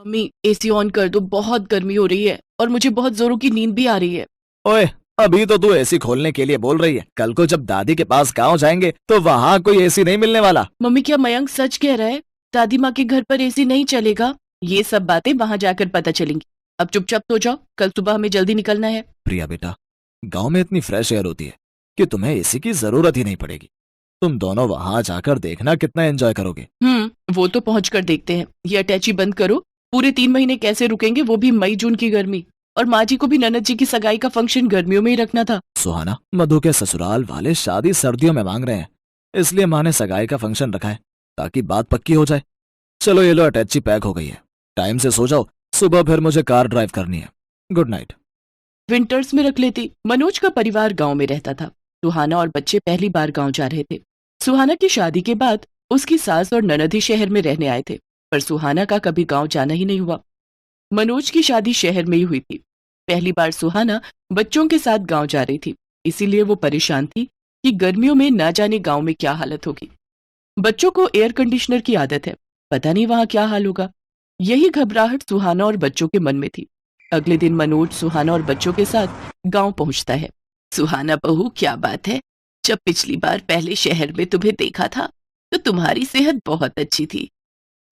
Mummy AC on कर दो, बहुत गर्मी हो रही है और मुझे बहुत जोरों की नींद भी आ रही है। ओए, अभी तो तू एसी खोलने के लिए बोल रही है। कल को जब दादी के पास गांव जाएंगे तो वहां कोई एसी नहीं मिलने वाला। मम्मी क्या मयंक सच कह रहा है? दादी माँ के घर पर एसी नहीं चलेगा? ये सब बातें वहां जाकर पता चलेंगी। अब चुपचाप सो जाओ, कल सुबह हमें जल्दी निकलना है। प्रिया बेटा, गांव में इतनी फ्रेश एयर होती है कि तुम्हें एसी की जरूरत ही नहीं पड़ेगी। तुम दोनों वहां जाकर देखना कितना एंजॉय करोगे। वो तो पहुंच कर देखते हैं। ये अटैची बंद करो। पूरे 3 महीने कैसे रुकेंगे, वो भी मई जून की गर्मी। और माँ जी को भी ननद जी की सगाई का फंक्शन गर्मियों में ही रखना था। सुहाना, मधु के ससुराल वाले शादी सर्दियों में मांग रहे हैं, इसलिए माँ ने सगाई का फंक्शन रखा है ताकि बात पक्की हो जाए। चलो ये लो, अटैची पैक हो गई है। टाइम से सो जाओ, सुबह फिर मुझे कार ड्राइव करनी है। Good night. विंटर्स में रख लेती। मनोज का परिवार गांव में रहता था। सुहाना और बच्चे पहली बार गांव जा रहे थे। सुहाना की शादी के बाद उसकी सास और ननद ही शहर में रहने आए थे, पर सुहाना का कभी गांव जाना ही नहीं हुआ। मनोज की शादी शहर में ही हुई थी। पहली बार सुहाना बच्चों के साथ गांव जा रही थी, इसीलिए वो परेशान थी कि गर्मियों में ना जाने गांव में क्या हालत होगी। बच्चों को एयर कंडीशनर की आदत है, पता नहीं वहां क्या हाल होगा। यही घबराहट सुहाना और बच्चों के मन में थी। अगले दिन मनोज सुहाना और बच्चों के साथ गांव पहुंचता है। सुहाना बहू, क्या बात है? जब पिछली बार पहले शहर में तुम्हें देखा था तो तुम्हारी सेहत बहुत अच्छी थी।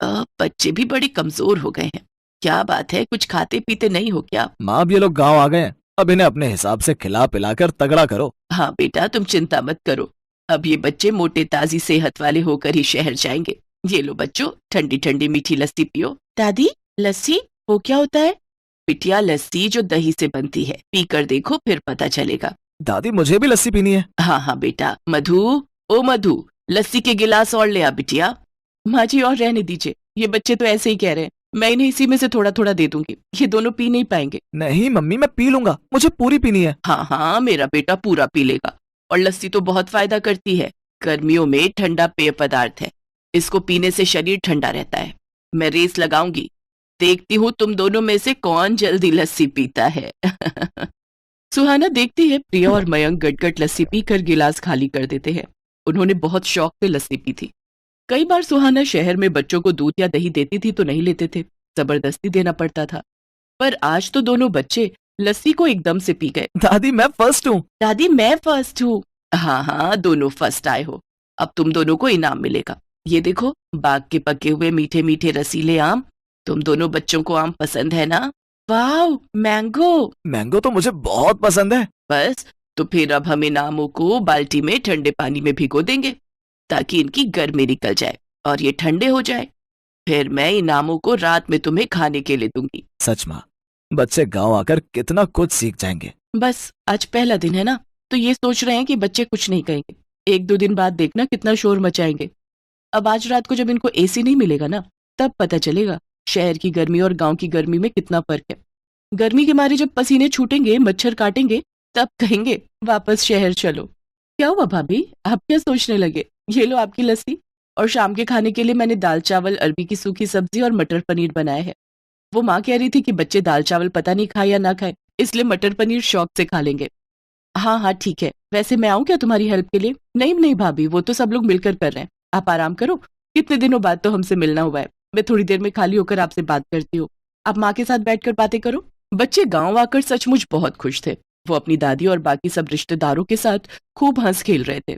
बच्चे भी बड़े कमजोर हो गए हैं। क्या बात है, कुछ खाते पीते नहीं हो क्या? माँ, अब ये लोग गांव आ गए हैं, अब इन्हें अपने हिसाब से खिला पिलाकर तगड़ा करो। हाँ बेटा, तुम चिंता मत करो। अब ये बच्चे मोटे ताजी सेहत वाले होकर ही शहर जाएंगे। ये लो बच्चों, ठंडी ठंडी मीठी लस्सी पियो। दादी, लस्सी वो क्या होता है? बिटिया, लस्सी जो दही से बनती है, पीकर देखो फिर पता चलेगा। दादी, मुझे भी लस्सी पीनी है। हाँ हाँ बेटा। मधु, ओ मधु, लस्सी के गिलास और ले आ बिटिया। माँ जी और रहने दीजिए, ये बच्चे तो ऐसे ही कह रहे हैं। मैं इन्हें इसी में से थोड़ा थोड़ा दे दूंगी, ये दोनों पी नहीं पाएंगे। नहीं मम्मी, मैं पी लूंगा, मुझे पूरी पीनी है। हाँ हाँ, मेरा बेटा पूरा पी लेगा। और लस्सी तो बहुत फायदा करती है। गर्मियों में ठंडा पेय पदार्थ है, इसको पीने से शरीर ठंडा रहता है। मैं रेस लगाऊंगी, देखती हूँ तुम दोनों में से कौन जल्दी लस्सी पीता है। सुहाना देखती है प्रिया और मयंक गटगट लस्सी पीकर गिलास खाली कर देते हैं। उन्होंने बहुत शौक से लस्सी पी थी। कई बार सुहाना शहर में बच्चों को दूध या दही देती थी तो नहीं लेते थे, जबरदस्ती देना पड़ता था। पर आज तो दोनों बच्चे लस्सी को एकदम से पी गए। दादी, मैं फर्स्ट हूँ। दादी, मैं फर्स्ट हूँ। हाँ हाँ, दोनों फर्स्ट आए हो। अब तुम दोनों को इनाम मिलेगा। ये देखो, बाग के पके हुए मीठे मीठे रसीले आम। तुम दोनों बच्चों को आम पसंद है ना? वाह, मैंगो। मैंगो तो मुझे बहुत पसंद है। बस, तो फिर अब हम इन आमों को बाल्टी में ठंडे पानी में भिगो देंगे ताकि इनकी गर्मी निकल जाए और ये ठंडे हो जाए। फिर मैं इन आमों को रात में तुम्हें खाने के लिए दूंगी। सच माँ, बच्चे गांव आकर कितना कुछ सीख जाएंगे। बस आज पहला दिन है ना, तो ये सोच रहे हैं कि बच्चे कुछ नहीं कहेंगे। 1-2 दिन बाद देखना कितना शोर मचाएंगे। अब आज रात को जब इनको एसी नहीं मिलेगा ना, तब पता चलेगा शहर की गर्मी और गांव की गर्मी में कितना फर्क है। गर्मी के मारे जब पसीने छूटेंगे, मच्छर काटेंगे, तब कहेंगे वापस शहर चलो। क्या हुआ भाभी, आप क्या सोचने लगे? ये लो आपकी लस्सी। और शाम के खाने के लिए मैंने दाल चावल, अरबी की सूखी सब्जी और मटर पनीर बनाया है। वो माँ कह रही थी कि बच्चे दाल चावल पता नहीं खाए या ना खाए, इसलिए मटर पनीर शौक से खा लेंगे। हाँ हाँ ठीक है। वैसे मैं आऊँ क्या तुम्हारी हेल्प के लिए? नहीं नहीं भाभी, वो तो सब लोग मिलकर कर रहे हैं। आप आराम करो, कितने दिनों बाद तो हमसे मिलना हुआ है। मैं थोड़ी देर में खाली होकर आपसे बात करती हूँ। आप माँ के साथ बैठकर बातें करो। बच्चे गांव आकर सचमुच बहुत खुश थे। वो अपनी दादी और बाकी सब रिश्तेदारों के साथ खूब हंस खेल रहे थे।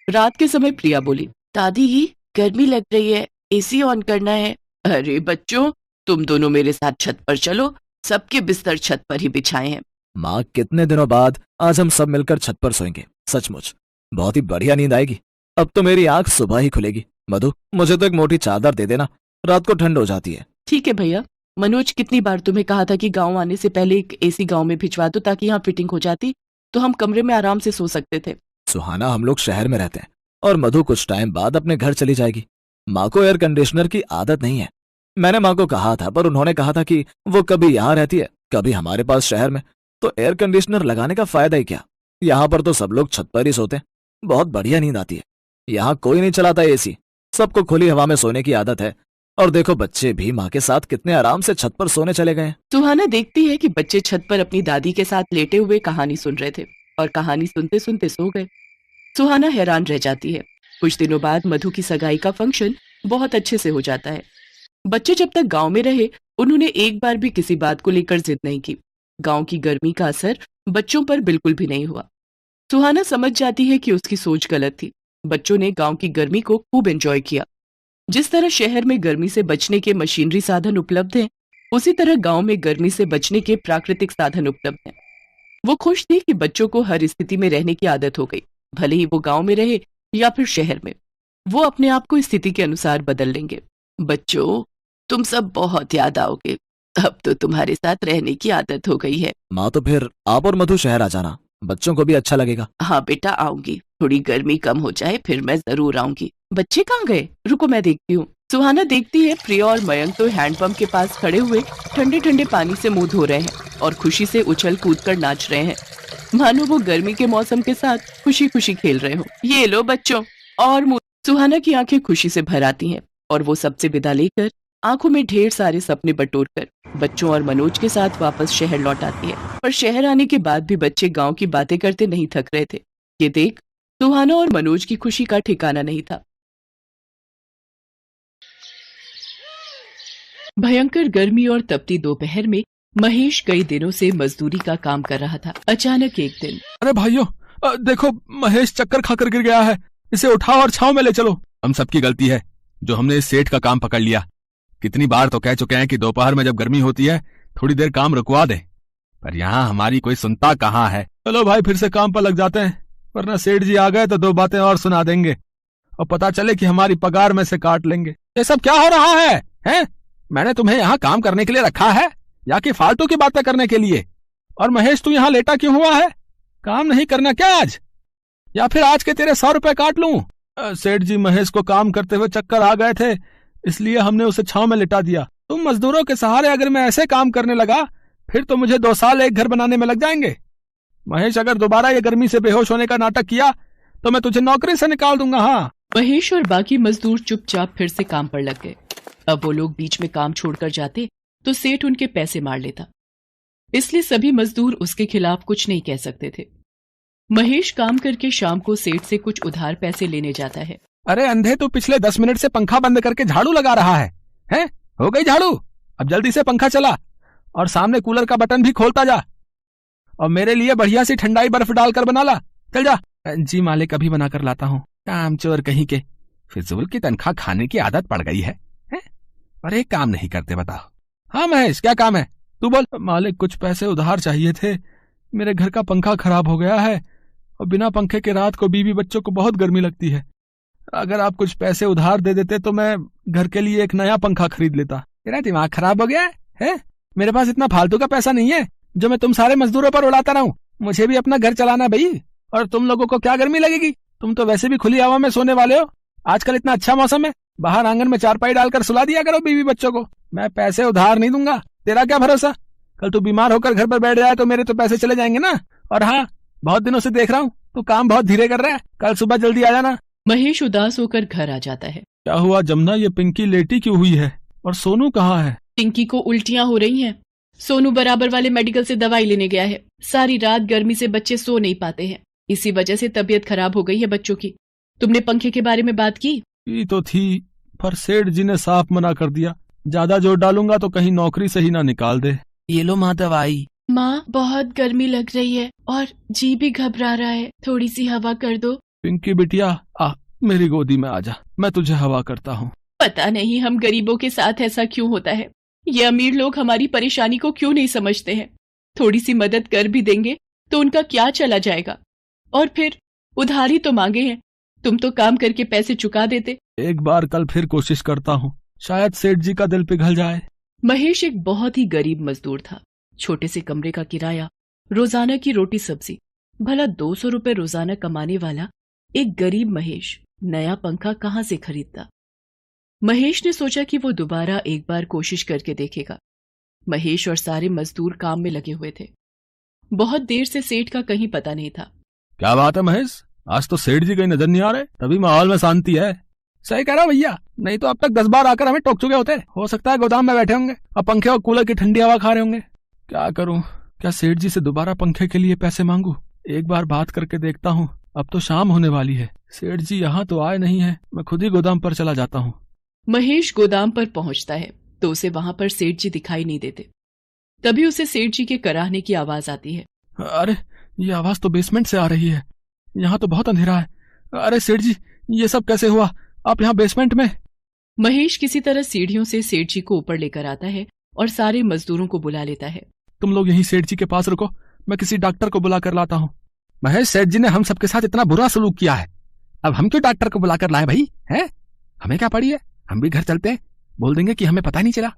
रात के समय प्रिया बोली, दादी गर्मी लग रही है, एसी ऑन करना है। अरे बच्चों, तुम दोनों मेरे साथ छत पर चलो, सबके बिस्तर छत पर ही बिछाए हैं। माँ, कितने दिनों बाद आज हम सब मिलकर छत पर सोएंगे। सचमुच बहुत ही बढ़िया नींद आएगी। अब तो मेरी आंख सुबह ही खुलेगी। मधु, मुझे तो एक मोटी चादर दे देना, रात को ठंड हो जाती है। ठीक है भैया। मनोज, कितनी बार तुम्हें कहा था कि गांव आने से पहले एक एसी गांव में भिजवा दो ताकि यहाँ फिटिंग हो जाती, तो हम कमरे में आराम से सो सकते थे। सुहाना, हम लोग शहर में रहते हैं और मधु कुछ टाइम बाद अपने घर चली जाएगी। माँ को एयर कंडीशनर की आदत नहीं है। मैंने माँ को कहा था, पर उन्होंने कहा था कि वो कभी यहाँ रहती है, कभी हमारे पास शहर में, तो एयर कंडीशनर लगाने का फायदा ही क्या। यहाँ पर तो सब लोग छत पर ही सोते हैं, बहुत बढ़िया नींद आती है। यहाँ कोई नहीं चलाता एसी, सबको खुली हवा में सोने की आदत है। और देखो, बच्चे भी माँ के साथ कितने आराम से छत पर सोने चले गए हैं। सुहाना देखती है कि बच्चे छत पर अपनी दादी के साथ लेटे हुए कहानी सुन रहे थे और कहानी सुनते सुनते सो गए। सुहाना हैरान रह जाती है। कुछ दिनों बाद मधु की सगाई का फंक्शन बहुत अच्छे से हो जाता है। बच्चे जब तक गांव में रहे उन्होंने एक बार भी किसी बात को लेकर जिद नहीं की। गांव की गर्मी का असर बच्चों पर बिल्कुल भी नहीं हुआ। सुहाना समझ जाती है कि उसकी सोच गलत थी। बच्चों ने गांव की गर्मी को खूब एंजॉय किया। जिस तरह शहर में गर्मी से बचने के मशीनरी साधन उपलब्ध हैं, उसी तरह गांव में गर्मी से बचने के प्राकृतिक साधन उपलब्ध हैं। वो खुश थी कि बच्चों को हर स्थिति में रहने की आदत हो गई, भले ही वो गांव में रहे या फिर शहर में। वो अपने आप को स्थिति के अनुसार बदल लेंगे। बच्चों, तुम सब बहुत याद आओगे। अब तो तुम्हारे साथ रहने की आदत हो गई है। माँ, तो फिर आप और मधु शहर आ जाना, बच्चों को भी अच्छा लगेगा। हाँ बेटा, आऊंगी। थोड़ी गर्मी कम हो जाए फिर मैं जरूर आऊंगी। बच्चे कहाँ गए? रुको मैं देखती हूँ। सुहाना देखती है प्रिया और मयंक तो हैंडपंप के पास खड़े हुए ठंडे ठंडे पानी से मुंह धो रहे हैं और खुशी से उछल कूद कर नाच रहे हैं, मानो वो गर्मी के मौसम के साथ खुशी खुशी खेल रहे हो। ये लो बच्चों, और मुंह। सुहाना की आंखें खुशी से भर आती हैं और वो सबसे विदा लेकर आंखों में ढेर सारे सपने बटोर कर बच्चों और मनोज के साथ वापस शहर लौट आती है। पर शहर आने के बाद भी बच्चे गांव की बातें करते नहीं थक रहे थे। ये देख सुहाना और मनोज की खुशी का ठिकाना नहीं था। भयंकर गर्मी और तपती दोपहर में महेश कई दिनों से मजदूरी का काम कर रहा था। अचानक एक दिन, अरे भाइयों, देखो महेश चक्कर खाकर गिर गया है, इसे उठाओ और छांव में ले चलो। हम सबकी गलती है जो हमने इस सेठ का काम पकड़ लिया। कितनी बार तो कह चुके हैं कि दोपहर में जब गर्मी होती है थोड़ी देर काम रुकवा दें, पर यहाँ हमारी कोई सुनता कहाँ है। चलो भाई, फिर से काम पर लग जाते हैं, वरना सेठ जी आ गए तो दो बातें और सुना देंगे और पता चले कि हमारी पगार में से काट लेंगे। ये सब क्या हो रहा है, हैं? मैंने तुम्हें यहाँ काम करने के लिए रखा है या कि फालतू की बातें करने के लिए? और महेश, तू यहाँ लेटा क्यों हुआ है? काम नहीं करना क्या आज? या फिर आज के तेरे 100 रुपए काट लूं? सेठ जी महेश को काम करते हुए चक्कर आ गए थे, इसलिए हमने उसे छांव में लिटा दिया। तुम मजदूरों के सहारे अगर मैं ऐसे काम करने लगा फिर तो मुझे 2 साल एक घर बनाने में लग जाएंगे। महेश, अगर दोबारा ये गर्मी से बेहोश होने का नाटक किया तो मैं तुझे नौकरी से निकाल दूंगा। हाँ। महेश और बाकी मजदूर चुपचाप फिर से काम पर लग गए। अब वो लोग बीच में काम छोड़कर जाते तो सेठ उनके पैसे मार लेता, इसलिए सभी मजदूर उसके खिलाफ कुछ नहीं कह सकते थे। महेश काम करके शाम को सेठ से कुछ उधार पैसे लेने जाता है। अरे अंधे, तू पिछले 10 मिनट से पंखा बंद करके झाड़ू लगा रहा है, हैं? हो गई झाड़ू? अब जल्दी से पंखा चला और सामने कूलर का बटन भी खोलता जा और मेरे लिए बढ़िया सी ठंडाई बर्फ डालकर बना ला। चल जा। जी मालिक, अभी बनाकर लाता हूँ। कामचोर कहीं के, फिजूल की तनख्वाह खाने की आदत पड़ गई है, और एक काम नहीं करते। बताओ। हाँ महेश, क्या काम है? तू बोल। मालिक, कुछ पैसे उधार चाहिए थे। मेरे घर का पंखा खराब हो गया है और बिना पंखे के रात को बीवी बच्चों को बहुत गर्मी लगती है। अगर आप कुछ पैसे उधार दे देते तो मैं घर के लिए एक नया पंखा खरीद लेता। तेरा दिमाग खराब हो गया है? मेरे पास इतना फालतू का पैसा नहीं है जो मैं तुम सारे मजदूरों पर उड़ाता रहूं। मुझे भी अपना घर चलाना भाई। और तुम लोगों को क्या गर्मी लगेगी? तुम तो वैसे भी खुली हवा में सोने वाले हो। आजकल इतना अच्छा मौसम है, बाहर आंगन में चारपाई डालकर सुला दिया करो बीवी बच्चों को। मैं पैसे उधार नहीं दूंगा। तेरा क्या भरोसा, कल तू बीमार होकर घर पर बैठ जाए तो मेरे तो पैसे चले जाएंगे ना। और हाँ, बहुत दिनों से देख रहा हूँ तू काम बहुत धीरे कर रहा है। कल सुबह जल्दी आ जाना। महेश उदास होकर घर आ जाता है। क्या हुआ जमुना, ये पिंकी लेटी क्यों हुई है? और सोनू कहाँ है? पिंकी को उल्टियां हो रही हैं। सोनू बराबर वाले मेडिकल से दवाई लेने गया है। सारी रात गर्मी से बच्चे सो नहीं पाते हैं, इसी वजह से तबीयत खराब हो गई है बच्चों की। तुमने पंखे के बारे में बात की? ये तो थी, पर सेठ जी ने साफ मना कर दिया। ज्यादा जोर डालूंगा तो कहीं नौकरी से ही ना निकाल दे। ये लो माँ दवाई। माँ, बहुत गर्मी लग रही है और जी भी घबरा रहा है, थोड़ी सी हवा कर दो। पिंकी बिटिया, आ मेरी गोदी में आजा, मैं तुझे हवा करता हूँ। पता नहीं हम गरीबों के साथ ऐसा क्यों होता है। ये अमीर लोग हमारी परेशानी को क्यों नहीं समझते हैं। थोड़ी सी मदद कर भी देंगे तो उनका क्या चला जाएगा। और फिर उधारी तो मांगे हैं, तुम तो काम करके पैसे चुका देते। एक बार कल फिर कोशिश करता हूँ, शायद सेठ जी का दिल पिघल जाए। महेश एक बहुत ही गरीब मजदूर था। छोटे से कमरे का किराया, रोजाना की रोटी सब्जी, भला 200 रुपए रोजाना कमाने वाला एक गरीब महेश नया पंखा कहाँ से खरीदता। महेश ने सोचा कि वो दोबारा एक बार कोशिश करके देखेगा। महेश और सारे मजदूर काम में लगे हुए थे। बहुत देर से सेठ का कहीं पता नहीं था। क्या बात है महेश, आज तो सेठ जी कहीं नजर नहीं आ रहे, तभी माहौल में शांति है। सही कह रहा भैया, नहीं तो अब तक 10 बार आकर हमें टोक चुके होते। हो सकता है गोदाम में बैठे होंगे और पंखे और कूलर की ठंडी हवा खा रहे होंगे। क्या करूं, क्या सेठ जी से दोबारा पंखे के लिए पैसे मांगू? एक बार बात करके देखता हूँ। अब तो शाम होने वाली है, सेठ जी यहाँ तो आए नहीं है। मैं खुद ही गोदाम पर चला जाता हूँ। महेश गोदाम पर पहुंचता है तो उसे वहां पर सेठ जी दिखाई नहीं देते। तभी उसे सेठ जी के कराहने की आवाज आती है। अरे ये आवाज तो बेसमेंट से आ रही है, यहाँ तो बहुत अंधेरा है। अरे सेठ जी, ये सब कैसे हुआ? आप यहाँ बेसमेंट में? महेश किसी तरह सीढ़ियों से सेठ जी को ऊपर लेकर आता है और सारे मजदूरों को बुला लेता है। तुम लोग यहीं सेठ जी के पास रुको, मैं किसी डॉक्टर को बुला कर लाता हूँ। महेश, सेठ जी ने हम सबके साथ इतना बुरा सलूक किया है, अब हम क्यों डॉक्टर को बुला कर लाए भाई? हैं? हमें क्या पड़ी है? हम भी घर चलते हैं, बोल देंगे कि हमें पता नहीं चला।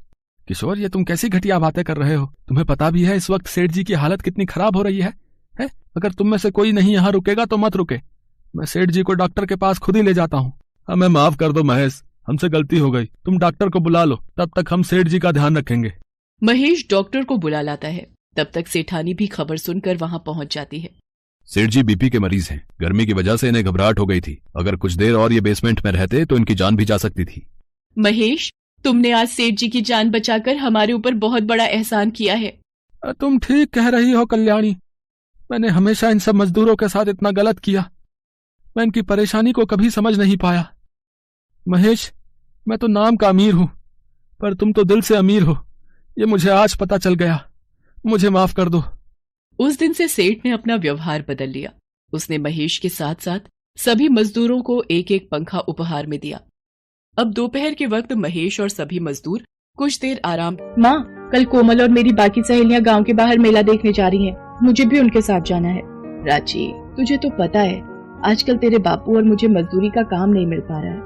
किशोर, ये तुम कैसी घटिया बातें कर रहे हो? तुम्हें पता भी है इस वक्त सेठ जी की हालत कितनी खराब हो रही है? अगर तुम में से कोई नहीं यहाँ रुकेगा तो मत रुके, मैं सेठ जी को डॉक्टर के पास खुद ही ले जाता हूँ। हमें माफ कर दो महेश, हमसे गलती हो गई, तुम डॉक्टर को बुला लो, तब तक हम सेठ जी का ध्यान रखेंगे। महेश डॉक्टर को बुला लाता है। तब तक सेठानी भी खबर सुनकर वहां पहुंच जाती है। सेठ जी बीपी के मरीज हैं, गर्मी की वजह से इन्हें घबराहट हो गई थी, अगर कुछ देर और ये बेसमेंट में रहते तो इनकी जान भी जा सकती थी। महेश, तुमने आज सेठ जी की जान बचाकर हमारे ऊपर बहुत बड़ा एहसान किया है। तुम ठीक कह रही हो कल्याणी, मैंने हमेशा इन सब मजदूरों के साथ इतना गलत किया, मैं इनकी परेशानी को कभी समझ नहीं पाया। महेश, मैं तो नाम का अमीर हूं, पर तुम तो दिल से अमीर हो, ये मुझे आज पता चल गया, मुझे माफ कर दो। उस दिन से सेठ ने अपना व्यवहार बदल लिया। उसने महेश के साथ साथ सभी मजदूरों को एक एक पंखा उपहार में दिया। अब दोपहर के वक्त महेश और सभी मजदूर कुछ देर आराम। माँ, कल कोमल और मेरी बाकी सहेलियां गांव के बाहर मेला देखने जा रही हैं, मुझे भी उनके साथ जाना है। प्राची, तुझे तो पता है आजकल तेरे बापू और मुझे मजदूरी का काम नहीं मिल पा रहा है,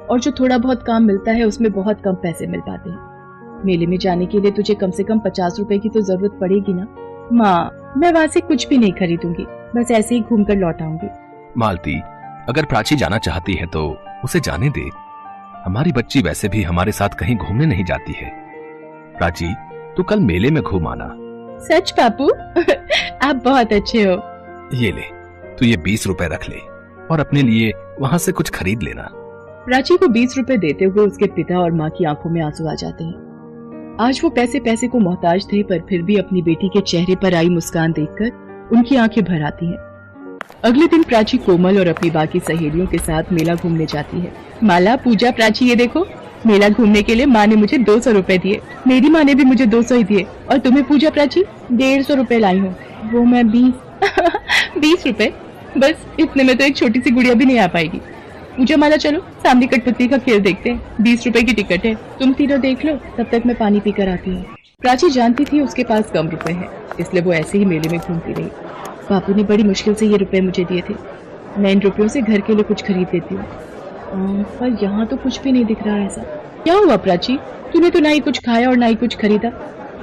और जो थोड़ा बहुत काम मिलता है उसमें बहुत कम पैसे मिल पाते हैं। मेले में जाने के लिए तुझे कम से कम 50 रुपए की तो जरूरत पड़ेगी ना। माँ, मैं वहाँ से कुछ भी नहीं खरीदूंगी, बस ऐसे ही घूम कर लौट आऊंगी। मालती, अगर प्राची जाना चाहती है तो उसे जाने दे, हमारी बच्ची वैसे भी हमारे साथ कहीं घूमने नहीं जाती है। प्राची, तू कल मेले में घूम आना। सच बापू? आप बहुत अच्छे हो। ये ले, तू ये 20 रुपए रख ले और अपने लिए वहाँ से कुछ खरीद लेना। प्राची को 20 रुपए देते हुए उसके पिता और माँ की आंखों में आंसू आ जाते हैं। आज वो पैसे को मोहताज थे, पर फिर भी अपनी बेटी के चेहरे पर आई मुस्कान देखकर उनकी आंखें भर आती हैं। अगले दिन प्राची कोमल और अपनी बाकी सहेलियों के साथ मेला घूमने जाती है। माला, पूजा, प्राची, ये देखो, मेला घूमने के लिए माँ ने मुझे 200 रुपए दिए। मेरी माँ ने भी मुझे 200 ही दिए। और तुम्हें पूजा, प्राची? 150 रुपए लाई हूँ। वो मैं 20 रुपए? बस इतने में तो एक छोटी सी गुड़िया भी नहीं आ पाएगी। पूजा, माला, चलो सामने कठपुतली का खेल देखते हैं, 20 रुपए की टिकट है, तुम तीनों देख लो, तब तक मैं पानी पीकर आती हूँ। प्राची जानती थी उसके पास कम रुपए हैं, इसलिए वो ऐसे ही मेले में घूमती रही। बापू ने बड़ी मुश्किल से ये रुपए मुझे दिए थे, मैं इन रुपयों से घर के लिए कुछ खरीद लेती हूँ। पर यहाँ तो कुछ भी नहीं दिख रहा ऐसा। क्या हुआ प्राची? तूने तो ना ही कुछ खाया और ना ही कुछ खरीदा।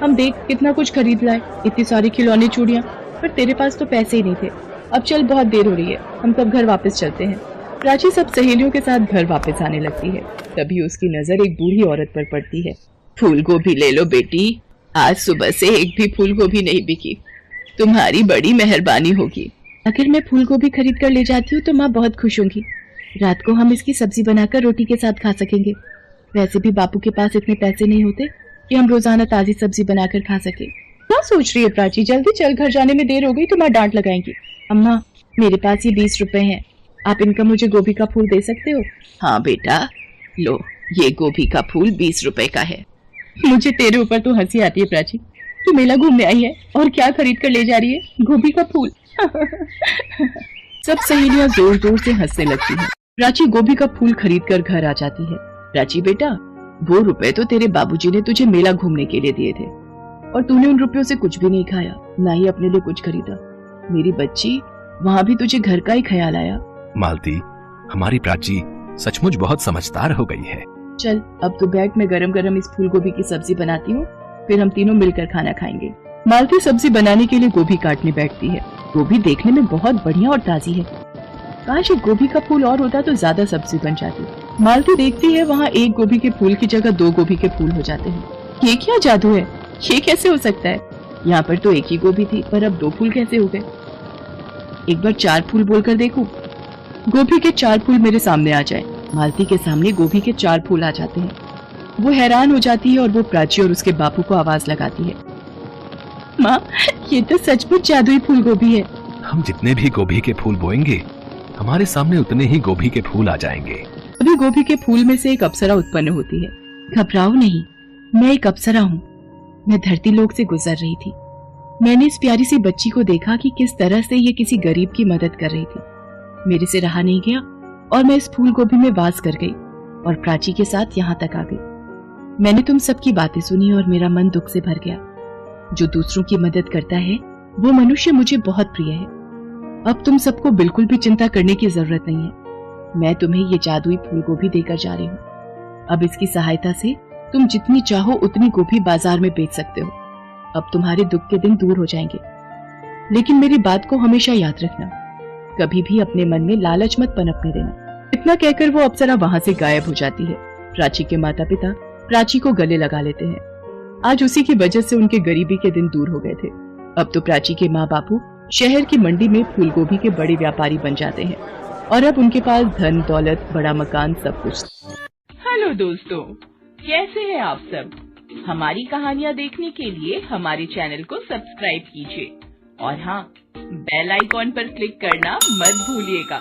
हम देख कितना कुछ खरीद लाए, इतनी सारी खिलौने, चूड़ियाँ, पर तेरे पास तो पैसे ही नहीं थे। अब चल, बहुत देर हो रही है, हम सब घर वापस चलते हैं। प्राची सब सहेलियों के साथ घर वापस आने लगती है। तभी उसकी नजर एक बूढ़ी औरत पर पड़ती है। फूल गोभी ले लो बेटी, आज सुबह से एक भी फूल गोभी नहीं बिकी, तुम्हारी बड़ी मेहरबानी होगी। अगर मैं फूल गोभी खरीद कर ले जाती हूँ तो माँ बहुत खुश होंगी, रात को हम इसकी सब्जी बनाकर रोटी के साथ खा सकेंगे। वैसे भी बापू के पास इतने पैसे नहीं होते कि हम रोजाना ताजी सब्जी बनाकर खा सके। क्या सोच रही है प्राची? जल्दी चल, घर जाने में देर हो गई तो माँ डांट लगाएंगी। अम्मा, मेरे पास ये 20 रुपए हैं, आप इनका मुझे गोभी का फूल दे सकते हो? हाँ बेटा, लो, ये गोभी का फूल 20 रुपए का है। मुझे तेरे ऊपर तो हंसी आती है प्राची, तू मेला घूमने आई है और क्या खरीद कर ले जा रही है? गोभी का फूल। सब सहेलियां जोर जोर से हंसने लगती हैं। प्राची गोभी का फूल खरीद कर घर आ जाती है। प्राची बेटा, वो रुपए तो तेरे बाबूजी ने तुझे मेला घूमने के लिए दिए थे, और तूने उन रुपयों से कुछ भी नहीं खाया, ना ही अपने लिए कुछ खरीदा। मेरी बच्ची, वहाँ भी तुझे घर का ही ख्याल आया। मालती, हमारी प्राची सचमुच बहुत समझदार हो गई है। चल, अब तो बैठ, मैं गरम गरम इस फूल गोभी की सब्जी बनाती हूँ, फिर हम तीनों मिलकर खाना खाएंगे। मालती सब्जी बनाने के लिए गोभी काटने बैठती है। गोभी देखने में बहुत बढ़िया और ताजी है। काश एक गोभी का फूल और होता तो ज्यादा सब्जी बन जाती। मालती देखती है वहाँ एक गोभी के फूल की जगह 2 गोभी के फूल हो जाते हैं। ये क्या जादू है? ये कैसे हो सकता है? यहाँ पर तो एक ही गोभी थी, पर अब 2 फूल कैसे हो गए? एक बार 4 फूल बोलकर देखूं। गोभी के 4 फूल मेरे सामने आ जाए। मालती के सामने गोभी के 4 फूल आ जाते हैं। वो हैरान हो जाती है और वो प्राची और उसके बापू को आवाज लगाती है। माँ, ये तो सचमुच जादुई फूल गोभी है। हम जितने भी गोभी के फूल बोएंगे, हमारे सामने उतने ही गोभी के फूल आ जाएंगे। अभी फूल गोभी के फूल में से एक अप्सरा उत्पन्न होती है। घबराओ नहीं, मैं एक अप्सरा हूँ। मैं धरती लोक से गुजर रही थी। मैंने इस प्यारी सी बच्ची को देखा कि किस तरह से ये किसी गरीब की मदद कर रही थी। मेरे से रहा नहीं गया और मैं इस फूल गोभी में वास कर गई और प्राची के साथ यहाँ तक आ गई। मैंने तुम सबकी बातें सुनी और मेरा मन दुख से भर गया। जो दूसरों की मदद करता है वो मनुष्य मुझे बहुत प्रिय है। अब तुम सबको बिल्कुल भी चिंता करने की जरूरत नहीं है। मैं तुम्हें ये जादुई फूल गोभी देकर जा रही हूँ। अब इसकी सहायता से तुम जितनी चाहो उतनी गोभी बाजार में बेच सकते हो। अब तुम्हारे दुख के दिन दूर हो जाएंगे। लेकिन मेरी बात को हमेशा याद रखना, कभी भी अपने मन में लालच मत पनपने देना। इतना कहकर वो अप्सरा वहां से गायब हो जाती है। प्राची के माता पिता प्राची को गले लगा लेते हैं। आज उसी की वजह से उनके गरीबी के दिन दूर हो गए थे। अब तो प्राची के माँ बापू शहर की मंडी में फूल गोभी के बड़े व्यापारी बन जाते हैं और अब उनके पास धन दौलत, बड़ा मकान, सब कुछ। हेलो दोस्तों, कैसे हैं आप सब? हमारी कहानियाँ देखने के लिए हमारे चैनल को सब्सक्राइब कीजिए और हाँ, बेल आइकॉन पर क्लिक करना मत भूलिएगा।